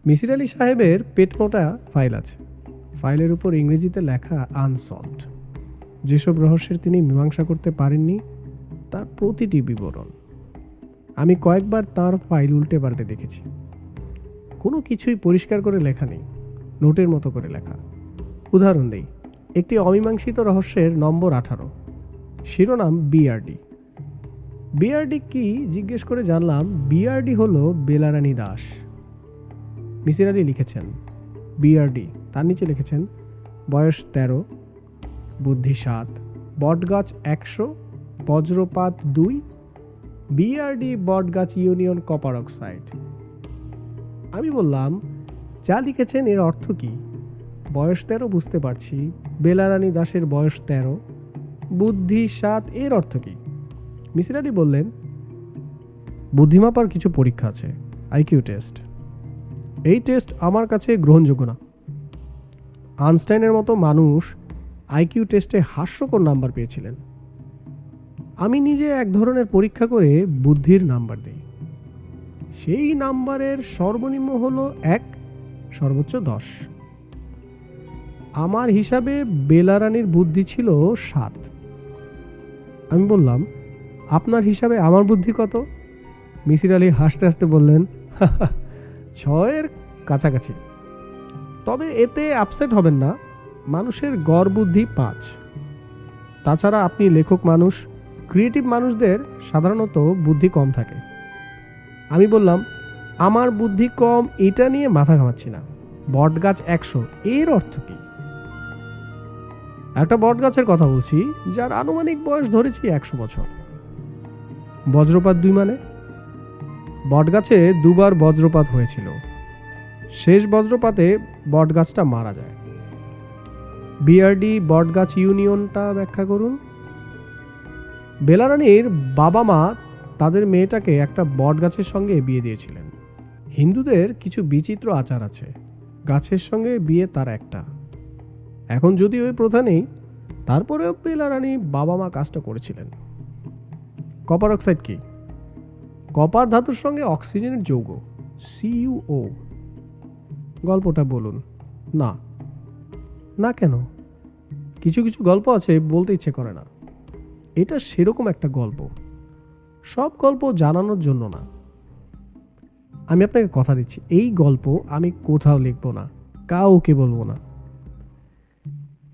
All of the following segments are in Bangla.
মিসির আলি সাহেবের পেটমোটা ফাইল আছে। ফাইলের উপর ইংরেজিতে লেখা আনসলভড। যেসব রহস্যের তিনি মীমাংসা করতে পারেননি তার প্রতিটি বিবরণ। আমি কয়েকবার তার ফাইল উল্টে পাল্টে দেখেছি। কোনো কিছুই পরিষ্কার করে লেখা নেই, নোটের মতো করে লেখা। উদাহরণ দেই, একটি অমীমাংসিত রহস্যের নম্বর 18, শিরোনাম বিআরডি। বিআরডি কি জিজ্ঞেস করে জানলাম বিআরডি হলো বেলারানী দাস। মিসির আলি লিখেছেন বিআরডি, তার নিচে লিখেছেন বয়স 13, বুদ্ধি 7, বটগাছ 100, বজ্রপাত 2, বিআরডি বটগাছ ইউনিয়ন কপার অক্সাইড। আমি বললাম যা লিখেছেন এর অর্থ কি? বয়স 13 বুঝতে পারছি, বেলারানী দাসের বয়স 13, বুদ্ধি 7, এর অর্থ কি? মিসির আলি বললেন বুদ্ধিমাপার কিছু পরীক্ষা আছে, আইকিউ টেস্ট। এই টেস্ট আমার কাছে গ্রহণযোগ্য না। আইনস্টাইনের মতো মানুষ আইকিউ টেস্টে হাস্যকর নাম্বার পেয়েছিলেন। আমি নিজে এক ধরনের পরীক্ষা করে বুদ্ধির নাম্বার দিই। সেই নাম্বারের সর্বনিম্ন হলো 1, সর্বোচ্চ 10। আমার হিসাবে বেলারানীর বুদ্ধি ছিল 7। আমি বললাম আপনার হিসাবে আমার বুদ্ধি কত? মিসির আলি হাসতে হাসতে বললেন 6-এর কাছাকাছি। তবে এতে আপসেট হবেন না, মানুষের গড় বুদ্ধি 5। তাছাড়া আপনি লেখক মানুষ, ক্রিয়েটিভ মানুষদের সাধারণত বুদ্ধি কম থাকে। আমি বললাম আমার বুদ্ধি কম এটা নিয়ে মাথা ঘামাচ্ছি না। বটগাছ 100 এর অর্থ কি? একটা বটগাছের কথা বলছি যার আনুমানিক বয়স ধরেছি 100 বছর। বজ্রপাত 2 মানে? বটগাছে 2 বার বজ্রপাত হয়েছিল। শেষ বজ্রপাতে বটগাছটা মারা যায়। বিআরডি বটগাছ ইউনিয়নটা ব্যাখ্যা করুন। বেলারানীর বাবা মা তাদের মেয়েটাকে একটা বটগাছের সঙ্গে বিয়ে দিয়েছিলেন। হিন্দুদের কিছু বিচিত্র আচার আছে, গাছের সঙ্গে বিয়ে তার একটা। এখন যদি ওই প্রথা নেই, তারপরেও বেলারানী বাবা মা কাজটা করেছিলেন। কপার অক্সাইড কি? কপার ধাতুর সঙ্গে অক্সিজেনের যৌগ, CuO। গল্পটা বলুন। না। না কেন? কিছু কিছু গল্প আছে বলতে ইচ্ছে করে না। এটা সেরকম একটা গল্প। সব গল্প জানানোর জন্য না। আমি আপনাকে কথা দিচ্ছি, এই গল্প আমি কোথাও লিখব না, কাউকে বলবো না।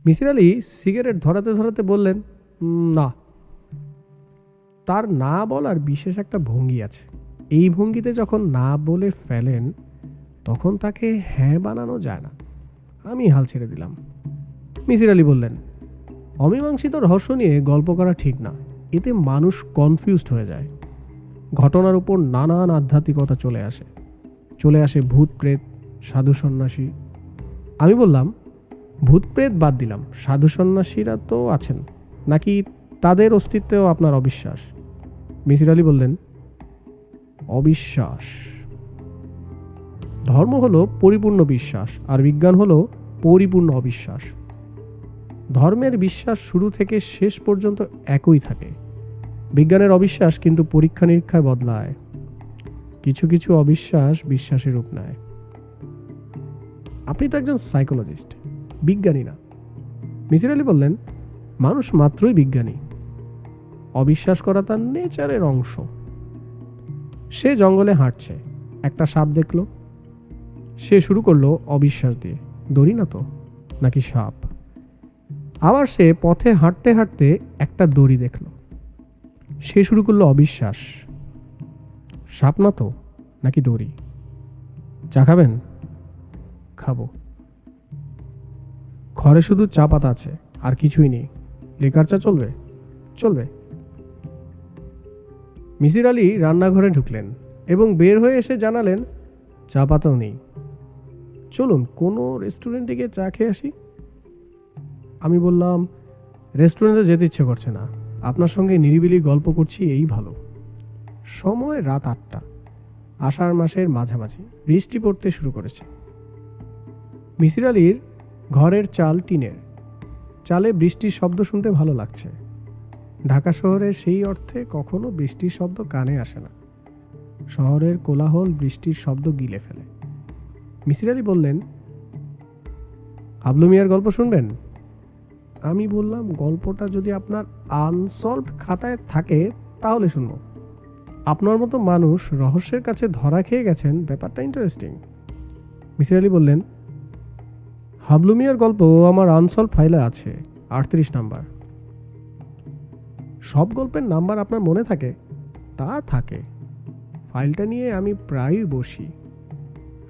মিসির আলি সিগারেট ধরাতে ধরাতে বললেন না। তার না বলার বিশেষ একটা ভঙ্গি আছে। এই ভঙ্গিতে যখন না বলে ফেলেন তখন তাকে হ্যাঁ বানানো যায় না। আমি হাল ছেড়ে দিলাম। মিসির আলি বললেন অমীমাংসিত রহস্য নিয়ে গল্প করা ঠিক না, এতে মানুষ কনফিউজড হয়ে যায়। ঘটনার উপর নানান আধ্যাত্মিকতা চলে আসে ভূত প্রেত, সাধু সন্ন্যাসী। আমি বললাম ভূত প্রেত বাদ দিলাম, সাধু সন্ন্যাসীরা তো আছেন, নাকি তাদের অস্তিত্বেও আপনার অবিশ্বাস? মিসির আলি বললেন অবিশ্বাস। ধর্ম হলো পরিপূর্ণ বিশ্বাস আর বিজ্ঞান হলো পরিপূর্ণ অবিশ্বাস। ধর্মের বিশ্বাস শুরু থেকে শেষ পর্যন্ত একই থাকে। বিজ্ঞানের অবিশ্বাস কিন্তু পরীক্ষা নিরীক্ষায় বদলায়। কিছু কিছু অবিশ্বাস বিশ্বাসের রূপ নেয়। আপনি তো একজন সাইকোলজিস্ট, বিজ্ঞানী না। মিসির আলি বললেন মানুষ মাত্রই বিজ্ঞানী, অবিশ্বাস করা তার নেচারের অংশ। সে জঙ্গলে হাঁটছে, একটা সাপ দেখলো। সে শুরু করলো অবিশ্বাস দিয়ে, দড়ি না তো, নাকি সাপ। আবার সে পথে হাঁটতে হাঁটতে একটা দড়ি দেখলো। সে শুরু করলো অবিশ্বাস, সাপ না তো, নাকি দড়ি। চা খাবেন? খাবো। ঘরে শুধু চা পাতা আছে, আর কিছুই নেই। লিকার চা চলবে? চলবে। মিসির আলি রান্নাঘরে ঢুকলেন এবং বের হয়ে এসে জানালেন চা পাতাও নেই। চলুন কোনো রেস্টুরেন্টে গিয়ে চা খেয়ে আসি। আমি বললাম রেস্টুরেন্টে যেতে ইচ্ছে করছে না, আপনার সঙ্গে নিরিবিলি গল্প করছি এই ভালো। সময় রাত 8টা, আষাঢ় মাসের মাঝামাঝি। বৃষ্টি পড়তে শুরু করেছে। মিসির আলির ঘরের চাল টিনের। চালে বৃষ্টির শব্দ শুনতে ভালো লাগছে। ঢাকা শহরে সেই অর্থে কখনো বৃষ্টির শব্দ কানে আসে না। শহরের কোলাহল বৃষ্টির শব্দ গিলে ফেলে। মিসির আলী বললেন, হাবলু মিয়ার গল্প শুনবেন? আমি বললাম, গল্পটা যদি আপনার আনসলভড খাতায় থাকে তাহলে শুনবো। আপনার মতো মানুষ রহস্যের কাছে ধরা খেয়ে গেছেন, ব্যাপারটা ইন্টারেস্টিং। মিসির আলী বললেন, হাবলু মিয়ার গল্প আমার আনসলভ ফাইলে আছে, 38 নাম্বার। সব গল্পের নাম্বার আপনার মনে থাকে? তা থাকে। ফাইলটা নিয়ে আমি প্রায়ই বসি।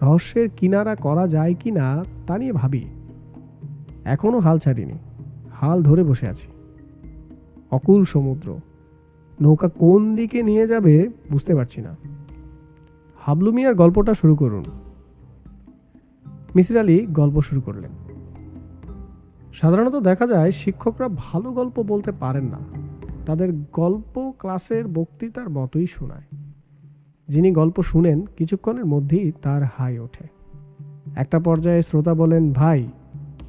রহস্যের কিনারা করা যায় কি না তা নিয়ে ভাবি। এখনও হাল ছাড়িনি, হাল ধরে বসে আছি। অকুল সমুদ্র, নৌকা কোন দিকে নিয়ে যাবে বুঝতে পারছি না। হাবলু মিয়ার গল্পটা শুরু করুন। মিসির আলী গল্প শুরু করলেন। সাধারণত দেখা যায় শিক্ষকরা ভালো গল্প বলতে পারেন না। তাদের গল্প ক্লাসের বক্তৃতার মতোই শোনায়। যিনি গল্প শুনেন কিছুক্ষণের মধ্যেই তার হাই ওঠে। একটা পর্যায়ে শ্রোতা বলেন, ভাই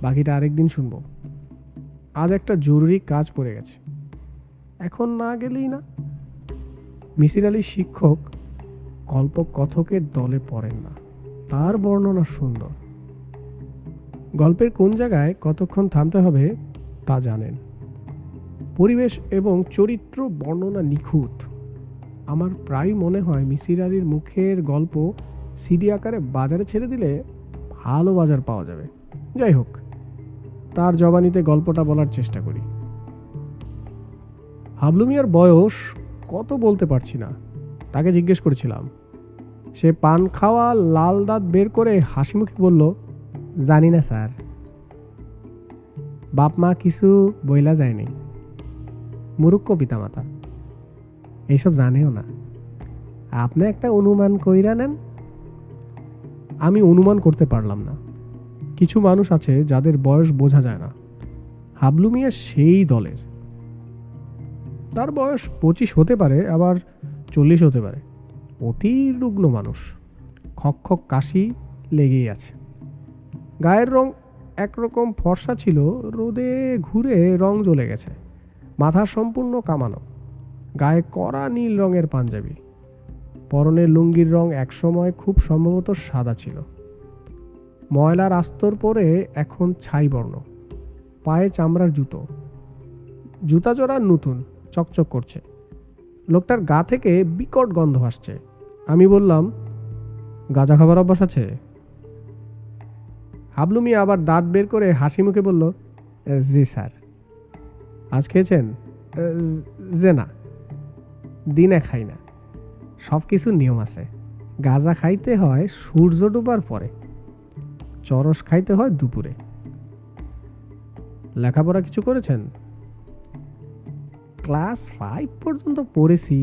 বাকিটা আরেকদিন শুনবো, আজ একটা জরুরি কাজ পড়ে গেছে, এখন না গেলেই না। মিসির আলী শিক্ষক, গল্প কথকের দলে পড়েন না। তার বর্ণনা সুন্দর। গল্পের কোন জায়গায় কতক্ষণ থামতে হবে তা জানেন। পরিবেশ এবং চরিত্র বর্ণনা নিখুঁত। আমার প্রায় মনে হয় মিসির আলীর মুখের গল্প সিডি আকারে বাজারে ছেড়ে দিলে ভালো বাজার পাওয়া যাবে। যাই হোক, তার জবানিতে গল্পটা বলার চেষ্টা করি। হাবলু মিয়ার বয়স কত বলতে পারছি না। তাকে জিজ্ঞেস করেছিলাম। সে পান খাওয়া লাল দাঁত বের করে হাসি মুখে বলল, জানি না স্যার, বাপ মা কিছু বইলা যায়নি, মুরুক্ষ পিতামাতা এইসব জানেও না, আপনি একটা অনুমান কইরা নেন। আমি অনুমান করতে পারলাম না। কিছু মানুষ আছে যাদের বয়স বোঝা যায় না। হাবলু মিয়া সেই দলের। তার বয়স 25 হতে পারে, আবার 40 হতে পারে। অতি রুগ্ন মানুষ, খক খক কাশি লেগেই আছে। গায়ের রং একরকম ফর্সা ছিল, রোদে ঘুরে রং জ্বলে গেছে। মাথা সম্পূর্ণ কামানো, গায়ে কড়া নীল রঙের পাঞ্জাবি। পরনের লুঙ্গির রং একসময় খুব সম্ভবত সাদা ছিল, ময়লার আস্তর পরে এখন ছাই বর্ণ। পায়ে চামড়ার জুতো, জুতা জোড়া নতুন, চকচক করছে। লোকটার গা থেকে বিকট গন্ধ আসছে। আমি বললাম, গাঁজা খাবার অভ্যাস আছে? হাবলু মিয়া আবার দাঁত বের করে হাসি মুখে বলল, জি স্যার। আজ খেয়েছেন? যে না, দিনে খাই না। সব কিছুর নিয়ম আছে। গাঁজা খাইতে হয় সূর্য ডুবার পরে, চরস খাইতে হয় দুপুরে। লেখাপড়া কিছু করেছেন? ক্লাস 5 পর্যন্ত পড়েছি।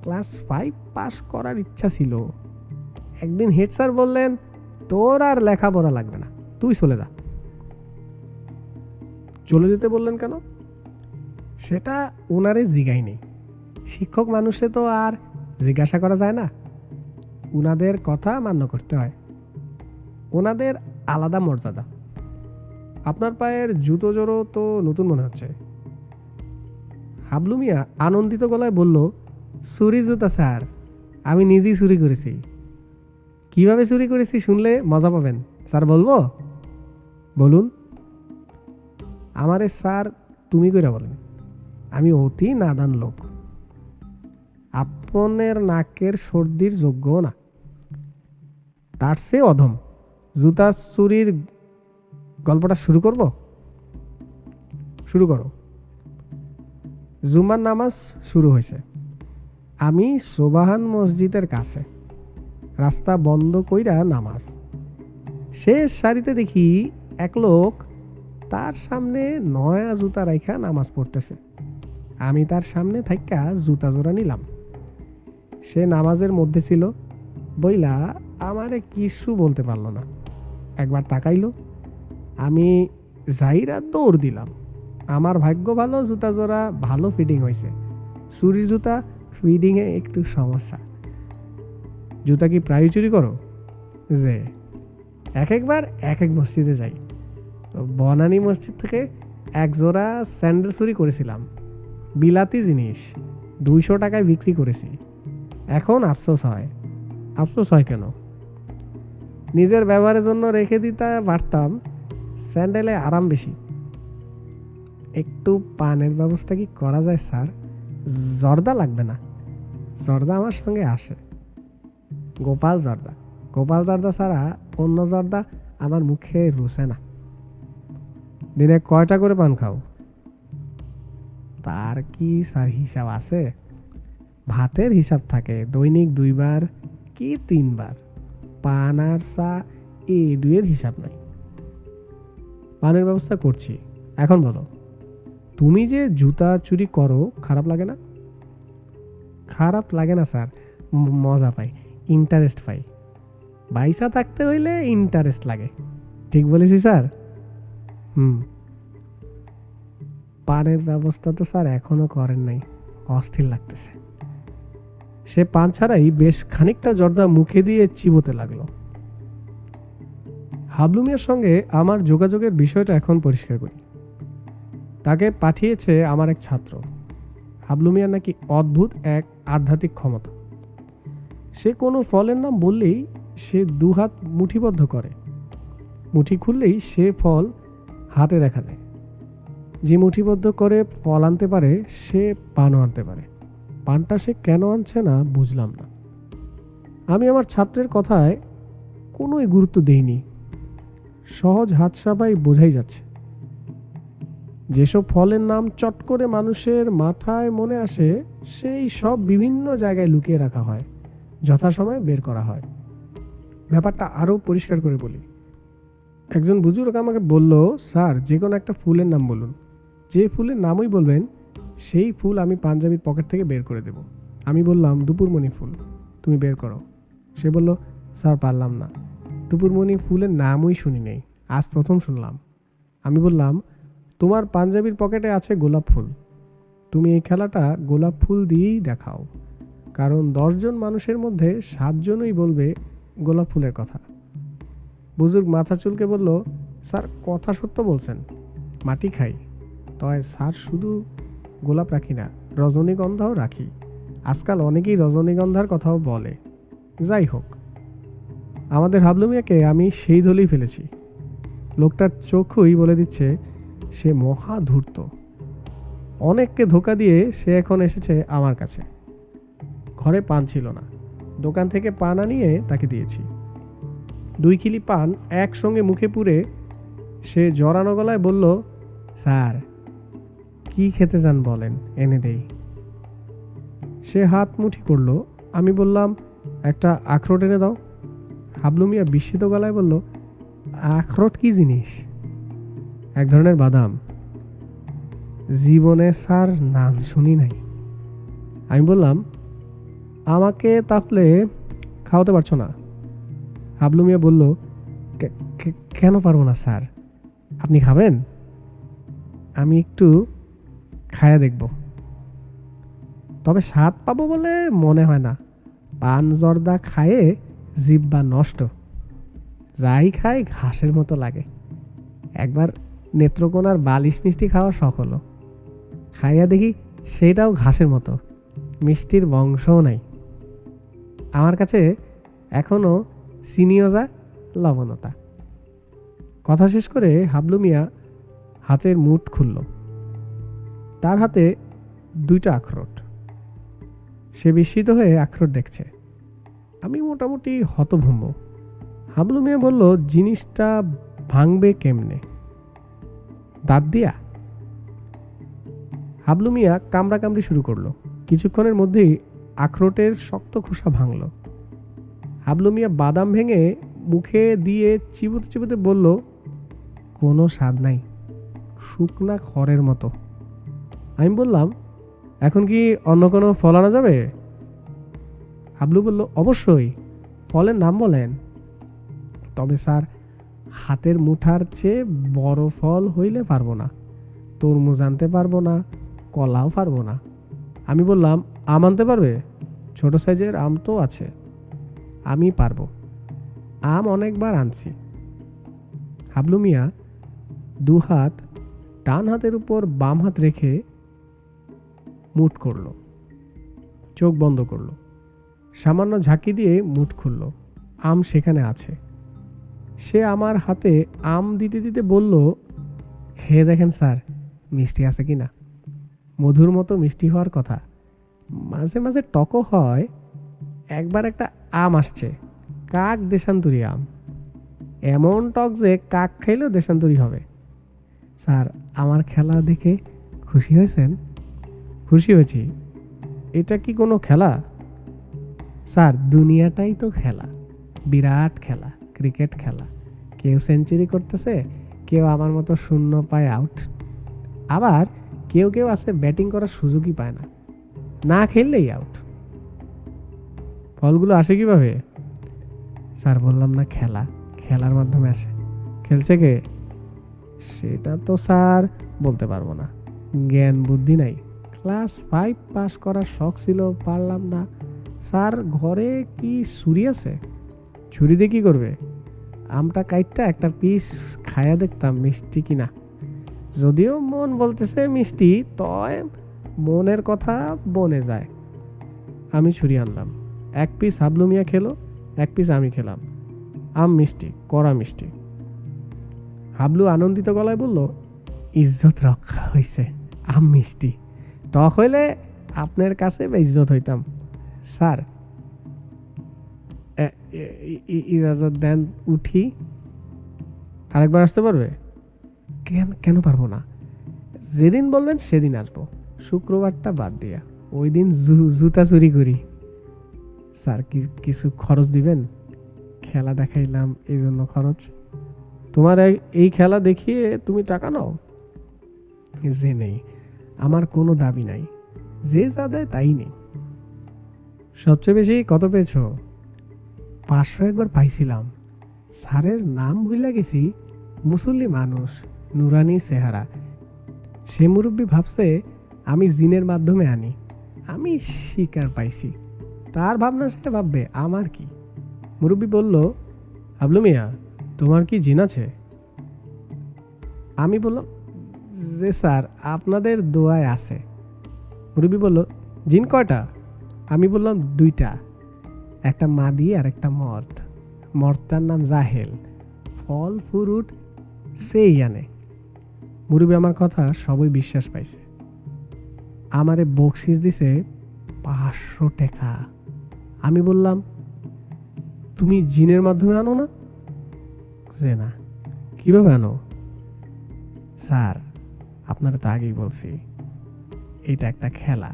ক্লাস 5 পাস করার ইচ্ছা ছিল। একদিন হেড স্যার বললেন, তোর আর লেখাপড়া লাগবে না, তুই চলে যা। চলে যেতে বললেন কেন? সেটা ওনারে জিগাই নেই। শিক্ষক মানুষে তো আর জিজ্ঞাসা করা যায় না। ওনাদের কথা মান্য করতে হয়। ওনাদের আলাদা মর্যাদা। আপনার পায়ের জুতো জোড়ো তো নতুন মনে হচ্ছে। হাবলু মিয়া আনন্দিত গলায় বলল, চুরি জুতা স্যার, আমি নিজেই চুরি করেছি। কিভাবে চুরি করেছি শুনলে মজা পাবেন। স্যার বলবো? বলুন। আমারে স্যার তুমি কইরা বলেন, আমি অতি নাদান লোক। আপনার নাকের সর্দির যোগ্য না, তার চেয়ে অধম। জুতা চুরির গল্পটা শুরু করব? শুরু করো। জুমার নামাজ শুরু হয়েছে। আমি সোবাহান মসজিদের কাছে, রাস্তা বন্ধ কইরা নামাজ। শেষ সারিতে দেখি এক লোক তার সামনে নয়া জুতা রাইখা নামাজ পড়তেছে। আমি তার সামনে থাইকা জুতা জোড়া নিলাম। সে নামাজের মধ্যে ছিল বইলা আমারে কিছু বলতে পারলো না। একবার তাকাইলো, আমি যাইরা দৌড় দিলাম। আমার ভাগ্য ভালো, জুতা জোড়া ভালো ফিটিং হয়েছে। চুরির জুতা, ফিটিংয়ে একটু সমস্যা। জুতা কি প্রায় চুরি করো? যে একবার এক মসজিদে যাই, তো বনানী মসজিদ থেকে এক জোড়া স্যান্ডেল চুরি করেছিলাম। বিলাতি জিনিস, 200 টাকায় বিক্রি করেছি। এখন আফসোস হয়। আফসোস হয় কেন? নিজের ব্যবহারের জন্য রেখে দিতে পারতাম, স্যান্ডেলে আরাম বেশি। একটু পানের ব্যবস্থা কি করা যায় স্যার? জর্দা লাগবে না, জর্দা আমার সঙ্গে আসে। গোপাল জর্দা, গোপাল জর্দা ছাড়া অন্য জর্দা আমার মুখে রুচে না। দিনে কয়টা করে পান খাও? তার কি স্যার হিসাব আছে? ভাতের হিসাব থাকে, দৈনিক 2 বার কি 3 বার। পান আর চা এই দুইয়ের হিসাব নাই। পানের ব্যবস্থা করছি। এখন বলো, তুমি যে জুতা চুরি করো খারাপ লাগে না? খারাপ লাগে না স্যার, মজা পাই, ইন্টারেস্ট পাই। পয়সা থাকতে হইলে ইন্টারেস্ট লাগে। ঠিক বলেছি স্যার? পানের ব্যবস্থা তো স্যার এখনো করেন নাই, অস্থির লাগতেছে। সে পান ছাড়াই বেশ খানিকটা জর্দা মুখে দিয়ে চিবোতে লাগলো। হাবলু মিয়ার সঙ্গে আমার যোগাযোগের বিষয়টা এখন পরিষ্কার করি। তাকে পাঠিয়েছে আমার এক ছাত্র। হাবলু মিয়ার নাকি অদ্ভুত এক আধ্যাত্মিক ক্ষমতা। সে কোনো ফলের নাম বললেই সে 2 হাত মুঠিবদ্ধ করে, মুঠি খুললেই সে ফল হাতে দেখা যায়। যে মুঠিবদ্ধ করে ফল আনতে পারে সে পানও আনতে পারে। পানটা সে কেন আনছে না বুঝলাম না। আমি আমার ছাত্রের কথায় কোনোই গুরুত্ব দেইনি। সহজ হাত সাবাই বোঝাই যাচ্ছে। যেসব ফলের নাম চট করে মানুষের মাথায় মনে আসে সেই সব বিভিন্ন জায়গায় লুকিয়ে রাখা হয়, যথাসময়ে বের করা হয়। ব্যাপারটা আরও পরিষ্কার করে বলি। একজন বুজুর্গ আমাকে বলল, স্যার যে কোনো একটা ফুলের নাম বলুন, যে ফুলের নামই বলবেন সেই ফুল আমি পাঞ্জাবির পকেট থেকে বের করে দেব। আমি বললাম দুপুরমণি ফুল, তুমি বের করো। সে বলল, স্যার পারলাম না, দুপুরমণি ফুলের নামই শুনি নেই, আজ প্রথম শুনলাম। আমি বললাম, তোমার পাঞ্জাবির পকেটে আছে গোলাপ ফুল, তুমি এই খেলাটা গোলাপ ফুল দিয়েই দেখাও, কারণ 10 জন মানুষের মধ্যে 7 জনই বলবে গোলাপ ফুলের কথা। বুজুর্গ মাথা চুলকে বলল, স্যার কথা সত্য বলছেন, মাটি খাই, তয় স্যার শুধু গোলাপ রাখি না, রজনীগন্ধাও রাখি। আজকাল অনেকেই রজনীগন্ধার কথাও বলে। যাই হোক, আমাদের হাবলু মিয়াকে আমি সেই দলেই ফেলেছি। লোকটার চোখই বলে দিচ্ছে সে মহা ধূর্ত। অনেককে ধোকা দিয়ে সে এখন এসেছে আমার কাছে। ঘরে পান ছিল না, দোকান থেকে পান আনিয়ে তাকে দিয়েছি। 2 কিলি পান একসঙ্গে মুখে পুরে সে জড়ানো গলায় বলল, স্যার কি খেতে চান বলেন, এনে দেই। সে হাত মুঠি করলো। আমি বললাম, একটা আখরোট এনে দাও। হাবলু মিয়া বিস্মিত গলায় বলল, আখরোট কি জিনিস? এক ধরনের বাদাম। জীবনে স্যার নাম শুনি নাই। আমি বললাম, আমাকে তাহলে খাওয়াতে পারছো না? হাবলু মিয়া বলল, কেন পারবো না স্যার, আপনি খাবেন? আমি একটু খায়া দেখব, তবে স্বাদ পাবো বলে মনে হয় না। পান জর্দা খায়ে জিহ্বা নষ্ট, যাই খাই ঘাসের মতো লাগে। একবার নেত্রকোনার বালিশ মিষ্টি খাওয়ার শখ হলো, খাইয়া দেখি সেটাও ঘাসের মতো, মিষ্টির বংশও নাই। আমার কাছে এখনো চিনিও লবণতা। কথা শেষ করে হাবলু মিয়া হাতের মুঠ খুলল। তার হাতে 2টা আখরোট। সে বিস্মিত হয়ে আখরোট দেখছে। আমি মোটামুটি হতভম্ব। হাবলু মিয়া বলল, জিনিসটা ভাঙবে কেমনে? দাঁত দিয়া? হাবলু মিয়া কামড়াকামড়ি শুরু করলো। কিছুক্ষণের মধ্যেই আখরোটের শক্ত খোসা ভাঙল। হাবলু মিয়া বাদাম ভেঙে মুখে দিয়ে চিবুতে চিবুতে বলল, কোনো স্বাদ নাই, শুকনা খড়ের মতো। আমি বললাম, এখন কি অন্য কোনো ফল আনা যাবে? হাবলু বলল, অবশ্যই, ফলের নাম বলেন। তবে স্যার হাতের মুঠার চেয়ে বড় ফল হইলে পারবো না, তরমুজ আনতে পারবো না, কলাও পারবো না। আমি বললাম, আম আনতে পারবে? ছোট সাইজের আম তো আছে। আমি পারবো, আম অনেকবার আনছি। হাবলু মিয়া 2 হাত ডান হাতের উপর বাম হাত রেখে মুঠ করল, চোখ বন্ধ করল, সামান্য ঝাঁকি দিয়ে মুঠ খুলল। আম সেখানে আছে, সে আমার হাতে আম দিতে দিতে বলল, খেয়ে দেখেন স্যার, মিষ্টি আছে কি না। মধুর মতো মিষ্টি হওয়ার কথা, মাঝে মাঝে টকও হয়। একবার একটা আম আসছে, কাক দেশান্তরী আম, এমন টক যে কাক খাইলেও দেশান্তরী হবে। স্যার, আমার খেলা দেখে খুশি হয়েছেন? খুশি হয়েছি। এটা কি কোনো খেলা? স্যার, দুনিয়াটাই তো খেলা, বিরাট খেলা, ক্রিকেট খেলা। কেউ সেঞ্চুরি করতেছে, কেউ আমার মতো শূন্য পায় আউট, আবার কেউ কেউ আছে ব্যাটিং করার সুযোগই পায় না, না খেললেই আউট। ফলগুলো আসে কিভাবে? স্যার, বললাম না খেলা, খেলার মাধ্যমে আসে। খেলছে কে? সেটা তো স্যার বলতে পারবো না, জ্ঞান বুদ্ধি নাই। ক্লাস 5 পাস করার শখ ছিল, পারলাম না। স্যার, ঘরে কি ছুরি আছে? ছুরি দিয়ে কি করবে? আমটা কাইটটা একটা পিস খায়া দেখতাম মিষ্টি কিনা। যদিও মন বলতেছে মিষ্টি, তয় মনের কথা বনে যায়। আমি ছুরি আনলাম, এক পিস হাবলু মিয়া খেলো, এক পিস আমি খেলাম। আম মিষ্টি, কড়া মিষ্টি। হাবলু আনন্দিত গলায় বলল, ইজ্জত রক্ষা হয়েছে, আম মিষ্টি। টক হইলে আপনার কাছে ইজ্জত হইতাম। স্যার, ইজাজত দেন, উঠি। আরেকবার আসতে পারবে? কেন কেন পারবো না? যেদিন বলবেন সেদিন আসবো, শুক্রবারটা বাদ দিয়া। ওই দিন জুতা চুরি করি। স্যার, কিছু খরচ দিবেন? খেলা দেখাইলাম, এই জন্য খরচ। তোমার এই খেলা দেখিয়ে তুমি টাকা নাও? যে নেই, আমার কোনো দাবি নাই, যে যা দেয় তাই নেই। সবচেয়ে বেশি কত পেয়েছো? 500 একবার পাইছিলাম। স্যারের নাম ভুলে গেছি, মুসল্লি মানুষ, নুরানি চেহারা। সে মুরব্বী ভাবছে আমি জিনের মাধ্যমে আনি, আমি শিকার পাইছি। তার ভাবনা সে ভাববে, আমার কি। মুরব্বী বলল, হাবলু মিয়া, তোমার কি জিন আছে? আমি বললাম, যে স্যার, আপনাদের দোয়ায় আছে। মুরব্বী বলল, জিন কয়টা? আমি বললাম, 2টা, একটা মাদি আর একটা মর্দ। মর্দটার নাম জাহেল, ফল ফুরুট সেই আনে। মুরব্বী আমার কথা সবই বিশ্বাস পাইছে, আমারে বকশিস দিছে 500 টাকা। আমি বললাম, তুমি জিনের মাধ্যমে আনো না? যে না। কিভাবে আনো? স্যার, আপনারা তো আগেই বলছি, এটা একটা খেলা।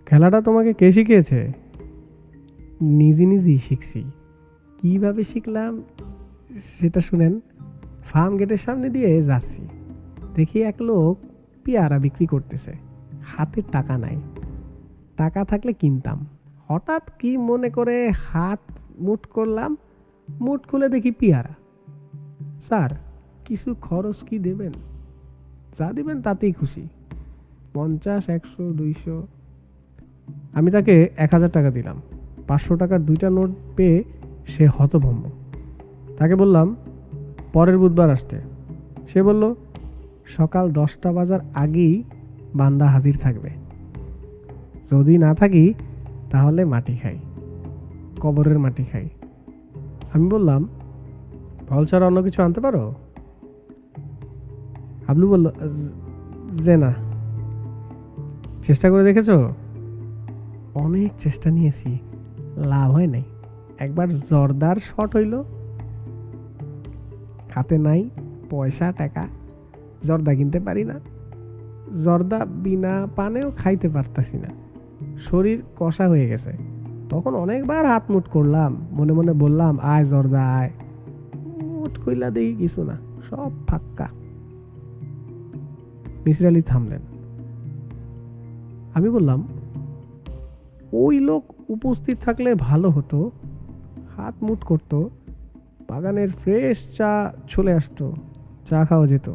খেলাটা তোমাকে কে শিখিয়েছে? নিজে নিজেই শিখছি। কিভাবে শিখলাম সেটা শুনেন। ফার্ম গেটের সামনে দিয়ে যাচ্ছি, দেখি এক লোক পেয়ারা বিক্রি করতেছে, হাতে টাকা নাই। টাকা থাকলে কিনতাম। হঠাৎ কি মনে করে হাত মুঠ করলাম, মুঠ খুলে দেখি পেয়ারা। স্যার, কিছু খরচ কি দেবেন? যা দিবেন তাতেই খুশি, 50, 100, 200। আমি তাকে 1000 টাকা দিলাম। 500 টাকার 2টা নোট পেয়ে সে হতভম্ব। তাকে বললাম, পরের বুধবার আসতে। সে বলল, সকাল 10টা বাজার আগেই বান্দা হাজির থাকবে। যদি না থাকি তাহলে মাটি খাই, কবরের মাটি খাই। আমি বললাম, ফল ছাড়া অন্য কিছু আনতে পারো? হাবলু বলল, যে না। চেষ্টা করে দেখেছো? অনেক চেষ্টা নিয়েছি, লাভ হয় নাই। একবার জর্দার শট হইল, হাতে নাই পয়সা টাকা, জর্দা কিনতে পারি না। জর্দা বিনা পানেও খাইতে পারতাছি না, শরীর কষা হয়ে গেছে। তখন অনেকবার হাত মুট করলাম, মনে মনে বললাম, আয় জর্দা আয়। মুট কইলা দেখি কিছু না, সব ফাক্কা। মিসির আলী থামলেন। আমি বললাম, ওই লোক উপস্থিত থাকলে ভালো হতো, হাত মুট করতো, বাগানের ফ্রেশ চা চলে আসতো, চা খাওয়া যেত।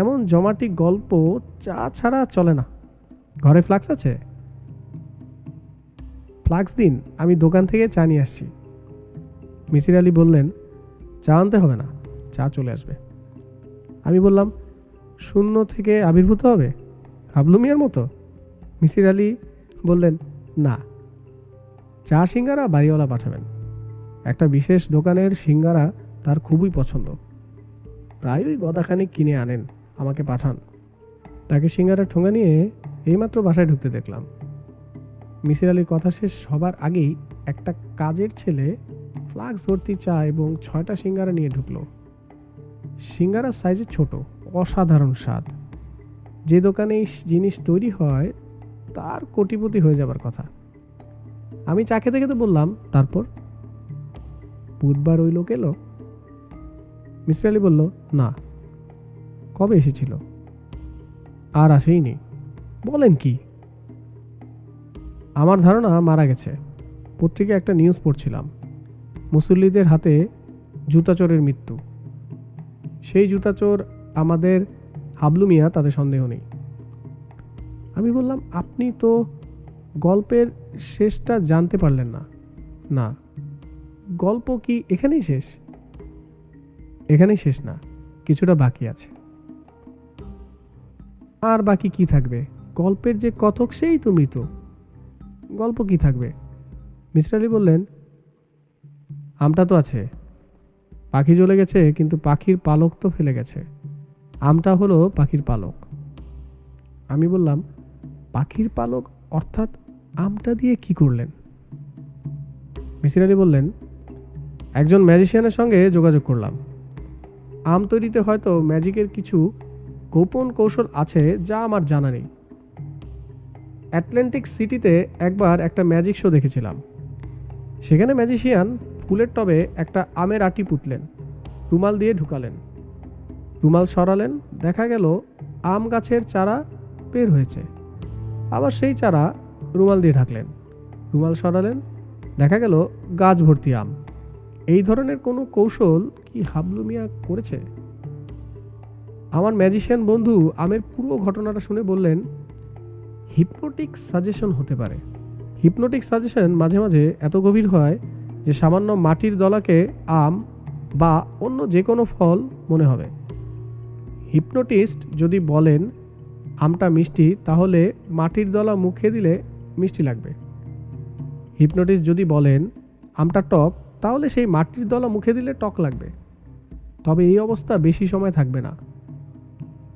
এমন জমাটি গল্প চা ছাড়া চলে না। ঘরে ফ্লাক্স আছে? ফ্লাক্স দিন, আমি দোকান থেকে চা নিয়ে আসছি। মিসির আলী বললেন, চা আনতে হবে না, চা চলে আসবে। আমি বললাম, শূন্য থেকে আবির্ভূত হবে, হাবলু মিয়ার মতো? মিসির আলী বললেন, না, চা সিঙ্গারা বাড়িওয়ালা পাঠাবেন। একটা বিশেষ দোকানের সিঙ্গারা তার খুবই পছন্দ, প্রায়ই গদাখানিক কিনে আনেন, আমাকে পাঠান। তাকে সিঙ্গারা ঠোঙা নিয়ে এইমাত্র বাসায় ঢুকতে দেখলাম। মিসির আলির কথা শেষ হবার আগেই একটা কাজের ছেলে ফ্লাক্স ভর্তি চা এবং 6টা সিঙ্গারা নিয়ে ঢুকলো। সিঙ্গারার সাইজে ছোট, অসাধারণ স্বাদ। যে দোকানে এই জিনিস তৈরি হয় তার কোটিপতি হয়ে যাবার কথা। আমি চা খেতে খেতে বললাম, তারপর বুধবার ওই লোক এলো? মিসির আলি বলল, না। কবে এসেছিল? আর আসেইনি। বলেন কি? আমার ধারণা মারা গেছে। পত্রিকায় একটা নিউজ পড়ছিলাম, মুসল্লিদের হাতে জুতাচোরের মৃত্যু। সেই জুতাচোর আমাদের হাবলু মিয়া, তাতে সন্দেহ নেই। আমি বললাম, আপনি তো গল্পের শেষটা জানতে পারলেন না? না। গল্প কি এখানেই শেষ? এখানেই শেষ না, কিছুটা বাকি আছে। আর বাকি কি থাকবে? গল্পের যে কথক সেই তো মৃত, গল্প কি থাকবে? মিসির আলি বললেন, আমটা তো আছে। পাখি চলে গেছে, কিন্তু পাখির পালক তো ফেলে গেছে। আমটা হলো পাখির পালক। আমি বললাম, পাখির পালক অর্থাৎ আমটা দিয়ে কি করলেন? মিসির আলি বললেন, একজন ম্যাজিশিয়ানের সঙ্গে যোগাযোগ করলাম। আম তৈরিতে হয়তো ম্যাজিকের কিছু গোপন কৌশল আছে যা আমার জানা নেই। অ্যাটলান্টিক সিটিতে একবার একটা ম্যাজিক শো দেখেছিলাম। সেখানে ম্যাজিশিয়ান ফুলের টবে একটা আমের আটি পুঁতলেন, রুমাল দিয়ে ঢুকালেন। রুমাল সরালেন, দেখা গেল আম গাছের চারা বের হয়েছে। আবার সেই চারা রুমাল দিয়ে ঢাকলেন, রুমাল সরালেন, দেখা গেল গাছ ভর্তি আম। এই ধরনের কোনো কৌশল কি হাবলু মিয়া করেছে? আমার ম্যাজিশিয়ান বন্ধু আমের পুরো ঘটনাটা শুনে বললেন, হিপনোটিক সাজেশন হতে পারে। হিপনোটিক সাজেশন মাঝে মাঝে এত গভীর হয় যে সামান্য মাটির দলাকে আম বা অন্য যে কোনো ফল মনে হবে। হিপনোটিস্ট যদি বলেন আমটা মিষ্টি, তাহলে মাটির দলা মুখে দিলে মিষ্টি লাগবে। হিপনোটিস্ট যদি বলেন আমটা টক, তাহলে সেই মাটির দলা মুখে দিলে টক লাগবে। তবে এই অবস্থা বেশি সময় থাকবে না।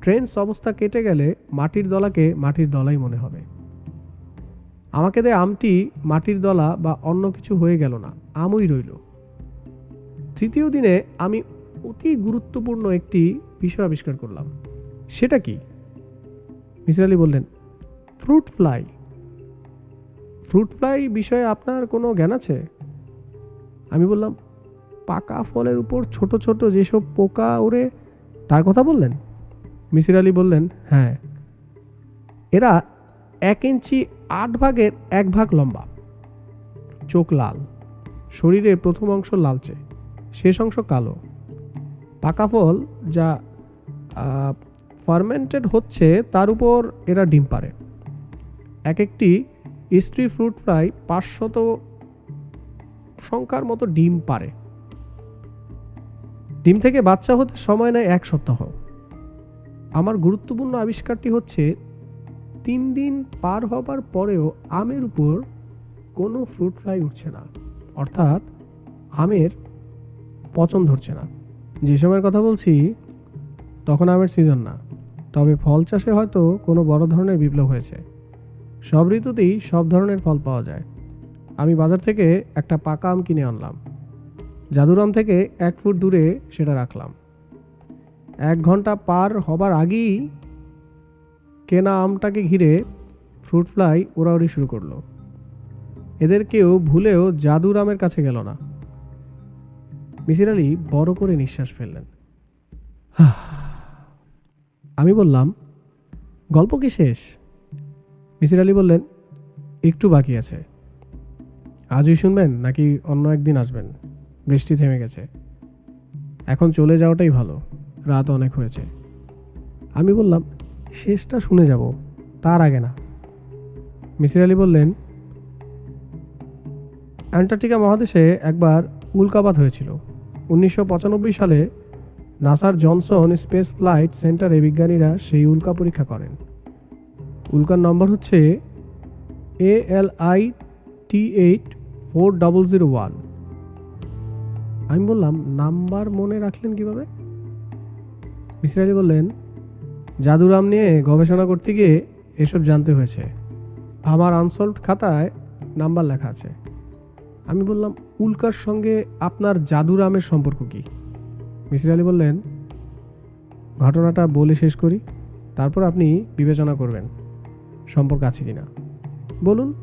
ট্রেন্স অবস্থা কেটে গেলে মাটির দলাকে মাটির দলাই মনে হবে। আমাকে দেয় আমটি মাটির দলা বা অন্য কিছু হয়ে গেল না, আমই রইল। তৃতীয় দিনে আমি অতি গুরুত্বপূর্ণ একটি বিষয় আবিষ্কার করলাম। সেটা কি? মিসির আলি বললেন, ফ্রুট ফ্লাই। ফ্রুট ফ্লাই বিষয়ে আপনার কোনো জ্ঞান আছে? আমি বললাম, পাকা ফলের উপর ছোট ছোট যেসব পোকা ওড়ে তার কথা বললেন? মিসির আলি বললেন, হ্যাঁ। এরা 1 ইঞ্চি 8 ভাগের 1 ভাগ লম্বা, চোখ লাল, শরীরের প্রথম অংশ লালচে, শেষ অংশ কালো। পাকা ফল যা ফার্মেন্টেড হচ্ছে তার উপর এরা ডিম পারে। এক একটি স্ত্রী ফ্রুট ফ্লাই 500 সংখ্যার মতো ডিম পারে। ডিম থেকে বাচ্চা হতে সময় নেয় 1 সপ্তাহ। আমার গুরুত্বপূর্ণ আবিষ্কারটি হচ্ছে 3 দিন পার হবার পরেও আমের উপর কোনো ফ্রুট ফ্লাই উঠছে না, অর্থাৎ আমের পচন ধরছে না। যে সময়ের কথা বলছি তখন আমের সিজন না, তবে ফল চাষে হয়তো কোনো বড় ধরনের বিপ্লব হয়েছে। সব ঋতুতেই সব ধরনের ফল পাওয়া যায়। আমি বাজার থেকে একটা পাকা আম কিনে আনলাম। জাদুর আম থেকে 1 ফুট দূরে সেটা রাখলাম। 1 ঘন্টা পার হবার আগেই কেনা আমটাকে ঘিরে ফ্রুট ফ্লাই ওড়াউড়ি শুরু করলো। এদের কেউ ভুলেও জাদুর আমের কাছে গেল না। মিসির আলি বড় করে নিঃশ্বাস ফেললেন। আমি বললাম, গল্প কি শেষ? মিসির আলি বললেন, একটু বাকি আছে। আজই শুনবেন নাকি অন্য একদিন আসবেন? বৃষ্টি থেমে গেছে, এখন চলে যাওয়াটাই ভালো, রাত অনেক হয়েছে। আমি বললাম, শেষটা শুনে যাব, তার আগে না। মিসির আলি বললেন, অ্যান্টার্কটিকা মহাদেশে একবার উল্কাপাত হয়েছিল। 1995 সালে নাসার জনসন স্পেস ফ্লাইট সেন্টারে বিজ্ঞানীরা সেই উল্কা পরীক্ষা করেন। উল্কার নম্বর হচ্ছে ALIT 4001। আমি বললাম, নাম্বার মনে রাখলেন কিভাবে? মিসির আলি বললেন, জাদুরাম নিয়ে গবেষণা করতে গিয়ে এসব জানতে হয়েছে। আমার আনসলভড খাতায় নাম্বার লেখা আছে। আমি বললাম, উল্কার সঙ্গে আপনার জাদুরামের সম্পর্ক কি? মিসির আলি বললেন, ঘটনাটা বলে শেষ করি, তারপর আপনি বিবেচনা করবেন সম্পর্ক আছে কিনা। বলুন।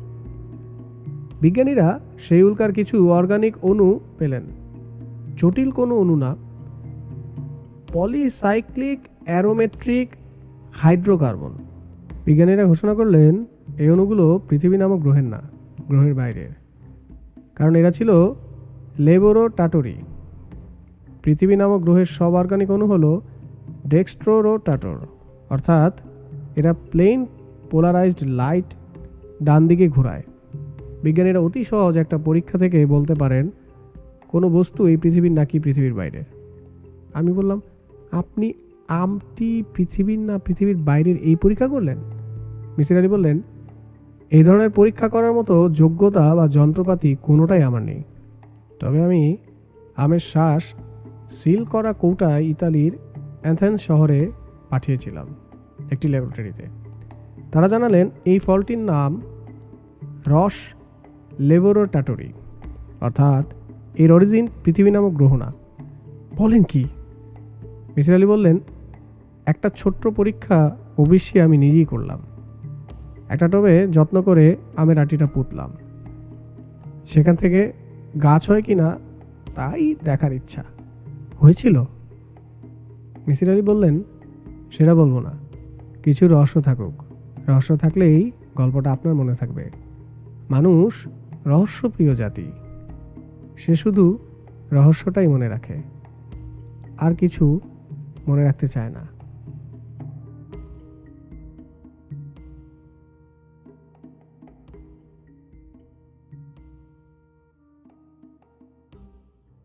বিজ্ঞানীরা সেই উল্কার কিছু অর্গানিক অণু পেলেন। জটিল কোনো অণু না, পলিসাইক্লিক অ্যারোমেট্রিক হাইড্রোকার্বন। বিজ্ঞানীরা ঘোষণা করলেন এই অণুগুলো পৃথিবী নামক গ্রহের না, গ্রহের বাইরের। কারণ এরা ছিল লেবোরোটাটরি। পৃথিবী নামক গ্রহের সব অর্গানিক অণু হলো ডেক্সট্রোরোটাটর, অর্থাৎ এরা প্লেন পোলারাইজড লাইট ডান দিকে ঘোরায়। বিজ্ঞানীরা অতি সহজ একটা পরীক্ষা থেকে বলতে পারেন কোনো বস্তু এই পৃথিবীর নাকি পৃথিবীর বাইরের। আমি বললাম, আপনি আমটি পৃথিবীর না পৃথিবীর বাইরের এই পরীক্ষা করলেন? মিসির আলি বললেন, এই ধরনের পরীক্ষা করার মতো যোগ্যতা বা যন্ত্রপাতি কোনোটাই আমার নেই। তবে আমি আমের শ্বাস সিল করা কৌটায় ইতালির অ্যাথেন্স শহরে পাঠিয়েছিলাম একটি ল্যাবরেটরিতে। তারা জানালেন এই ফলটির নাম রস লেবোরোটাটরি, অর্থাৎ এর অরিজিন পৃথিবী নামক গ্রহ না। বলেন কি? মিসির আলি বললেন, একটা ছোট্ট পরীক্ষা অবশ্যই আমি নিজেই করলাম। একটা টবে যত্ন করে আমের আটিটা পুঁতলাম। সেখান থেকে গাছ হয় কি না তাই দেখার ইচ্ছা হয়েছিল। মিসির আলি বললেন, সেটা বলবো না, কিছু রহস্য থাকুক। রহস্য থাকলেই গল্পটা আপনার মনে থাকবে। মানুষ রহস্যপ্রিয় জাতি, সে শুধু রহস্যটাই মনে রাখে, আর কিছু মনে রাখতে চায় না।